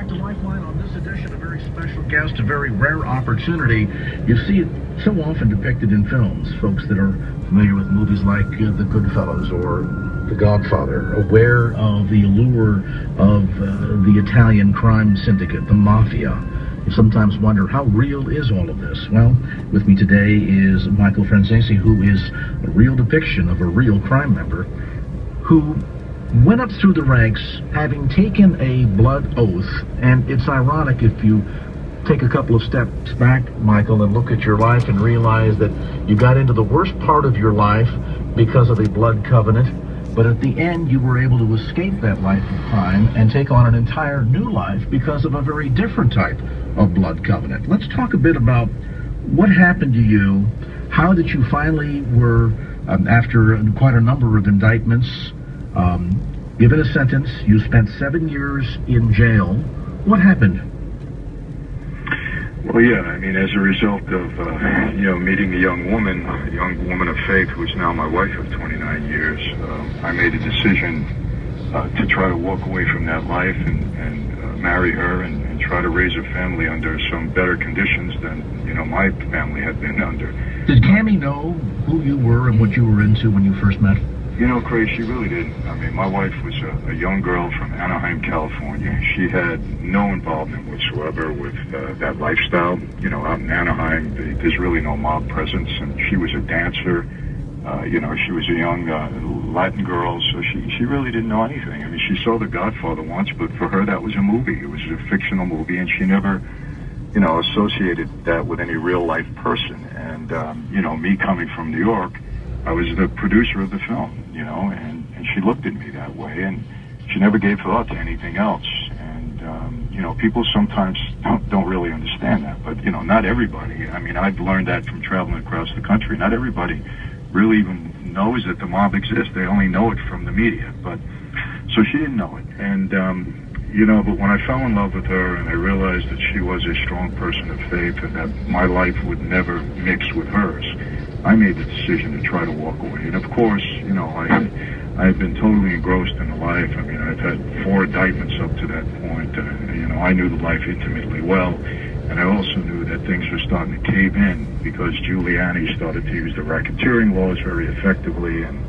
back to Lifeline. On this edition, a very special guest, a very rare opportunity. You see it so often depicted in films. Folks that are familiar with movies like The Goodfellas or The Godfather, aware of the allure of the Italian crime syndicate, the mafia. You sometimes wonder, how real is all of this? Well, with me today is Michael Francesi, who is a real depiction of a real crime member who went up through the ranks having taken a blood oath. And it's ironic if you take a couple of steps back, Michael, and look at your life and realize that you got into the worst part of your life because of a blood covenant, but at the end you were able to escape that life of crime and take on an entire new life because of a very different type of blood covenant. Let's talk a bit about what happened to you, how that you finally were, after quite a number of indictments, given a sentence. You spent 7 years in jail. What happened? Well, yeah, I mean, as a result of, meeting a young woman of faith, who's now my wife of 29 years, I made a decision to try to walk away from that life and marry her and try to raise a family under some better conditions than, my family had been under. Did Cammie know who you were and what you were into when you first met? Craig, she really didn't. I mean, my wife was a young girl from Anaheim, California. She had no involvement whatsoever with that lifestyle. Out in Anaheim, there's really no mob presence, and she was a dancer. She was a young Latin girl, so she really didn't know anything. I mean, she saw The Godfather once, but for her, that was a movie. It was a fictional movie, and she never, associated that with any real-life person. And, me coming from New York, I was the producer of the film, and she looked at me that way, and she never gave thought to anything else. And, people sometimes don't really understand that, but, not everybody. I mean, I've learned that from traveling across the country. Not everybody really even knows that the mob exists. They only know it from the media. But, so she didn't know it. And, but when I fell in love with her and I realized that she was a strong person of faith and that my life would never mix with hers, I made the decision to try to walk away. And of course, I had been totally engrossed in the life. I mean, I've had 4 indictments up to that point. I knew the life intimately well. And I also knew that things were starting to cave in because Giuliani started to use the racketeering laws very effectively. And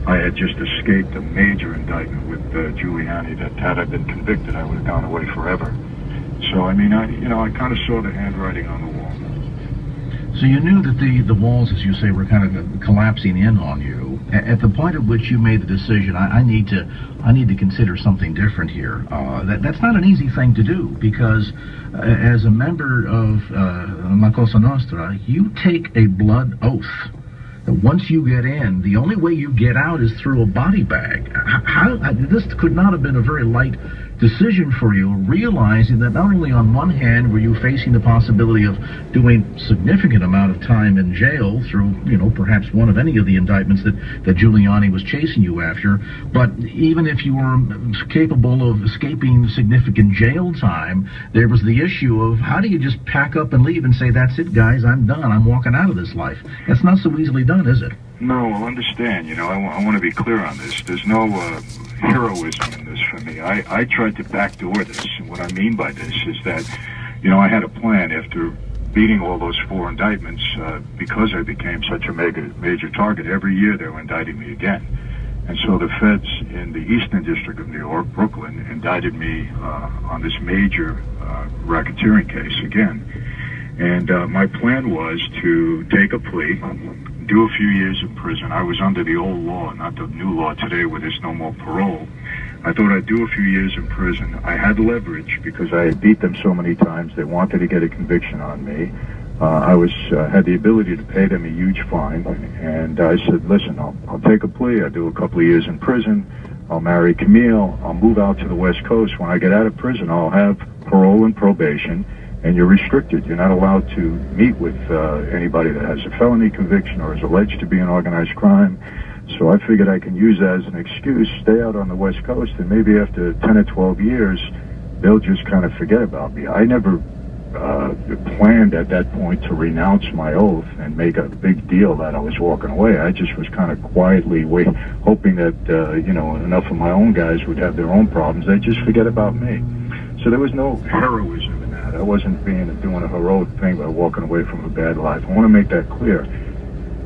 I had just escaped a major indictment with Giuliani that had I been convicted, I would have gone away forever. So, I mean, I kind of saw the handwriting on the wall. So you knew that the walls, as you say, were kind of collapsing in on you. At the point at which you made the decision, I need to consider something different here. That's not an easy thing to do because as a member of La Cosa Nostra, you take a blood oath. Once you get in, the only way you get out is through a body bag. This could not have been a very light decision for you, realizing that not only on one hand were you facing the possibility of doing significant amount of time in jail through, perhaps one of any of the indictments that Giuliani was chasing you after, but even if you were capable of escaping significant jail time, there was the issue of how do you just pack up and leave and say, that's it, guys, I'm done, I'm walking out of this life. That's not so easily done, is it? No, well, understand, I want to be clear on this. There's no heroism in this for me. I tried to backdoor this, and what I mean by this is that, I had a plan after beating all those 4 indictments, because I became such a major target. Every year they were indicting me again. And so the feds in the Eastern District of New York, Brooklyn, indicted me on this major racketeering case again. And my plan was to take a plea, do a few years in prison. I was under the old law, not the new law today where there's no more parole. I thought I'd do a few years in prison. I had leverage because I had beat them so many times. They wanted to get a conviction on me. I had the ability to pay them a huge fine. And I said, listen, I'll take a plea. I'll do a couple of years in prison. I'll marry Camille. I'll move out to the West Coast. When I get out of prison, I'll have parole and probation. And you're restricted. You're not allowed to meet with anybody that has a felony conviction or is alleged to be an organized crime. So I figured I can use that as an excuse, stay out on the West Coast, and maybe after 10 or 12 years, they'll just kind of forget about me. I never planned at that point to renounce my oath and make a big deal that I was walking away. I just was kind of quietly hoping that, enough of my own guys would have their own problems. They'd just forget about me. So there was no heroism in that. I wasn't doing a heroic thing by walking away from a bad life. I want to make that clear.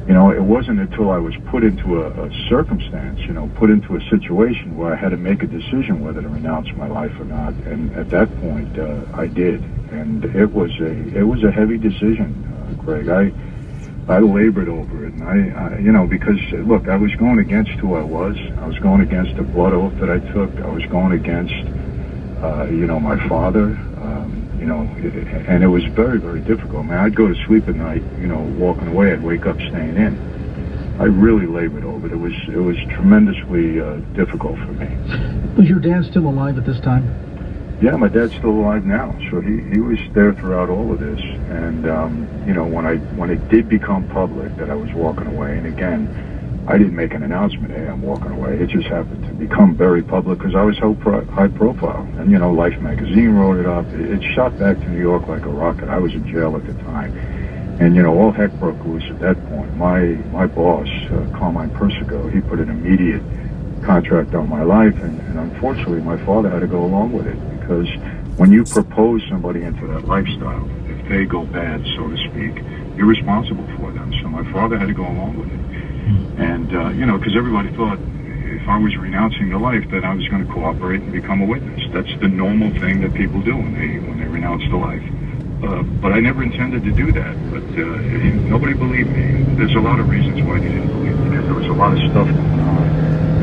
You know, it wasn't until I was put into a circumstance, you know, put into a situation where I had to make a decision whether to renounce my life or not. And at that point, I did. And it was a heavy decision, Greg. I labored over it, and I you know, because look, I was going against who I was. I was going against a blood oath that I took. I was going against, you know, my father. You know, and it was very, very difficult. Man, I'd go to sleep at night, you know, walking away. I'd wake up staying in. I really labored over it. It was tremendously difficult for me. Was your dad still alive at this time? Yeah, my dad's still alive now, so he was there throughout all of this. And you know, when it did become public that I was walking away, and again, I didn't make an announcement, hey, I'm walking away. It just happened to become very public because I was so high profile. And you know, Life magazine wrote it up. It shot back to New York like a rocket. I was in jail at the time, and you know, all heck broke loose at that point. My boss, Carmine Persico, he put an immediate contract on my life, and unfortunately, my father had to go along with it. Because when you propose somebody into that lifestyle, if they go bad, so to speak, you're responsible for them. So my father had to go along with it. And, you know, because everybody thought if I was renouncing the life that I was going to cooperate and become a witness. That's the normal thing that people do when they renounce the life. But I never intended to do that. But nobody believed me. There's a lot of reasons why they didn't believe me. Because there was a lot of stuff going on.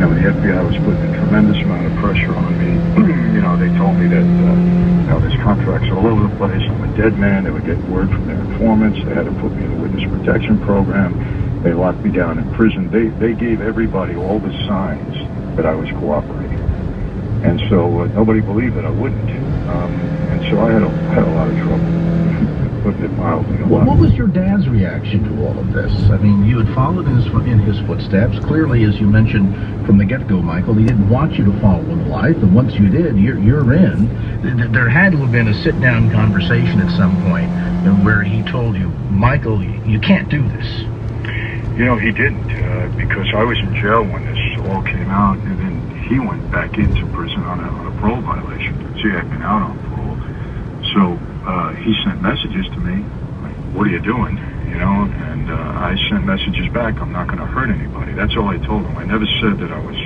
You know, the FBI was putting a tremendous amount of pressure on me. You know, they told me that, you know, there's contracts all over the place. I'm a dead man. They would get word from their informants. They had to put me in a witness protection program. They locked me down in prison. They gave everybody all the signs that I was cooperating. And so nobody believed that I wouldn't. And so I had a lot of trouble, putting it mildly. What was your dad's reaction to all of this? I mean, you had followed in his footsteps. Clearly, as you mentioned from the get-go, Michael, he didn't want you to follow in life, and once you did, you're in. There had to have been a sit-down conversation at some point where he told you, Michael, you can't do this. You know, he didn't, because I was in jail when this all came out, and then he went back into prison on a parole violation. He had been out on parole. So he sent messages to me, like, what are you doing? You know, and I sent messages back, I'm not going to hurt anybody. That's all I told him. I never said that I was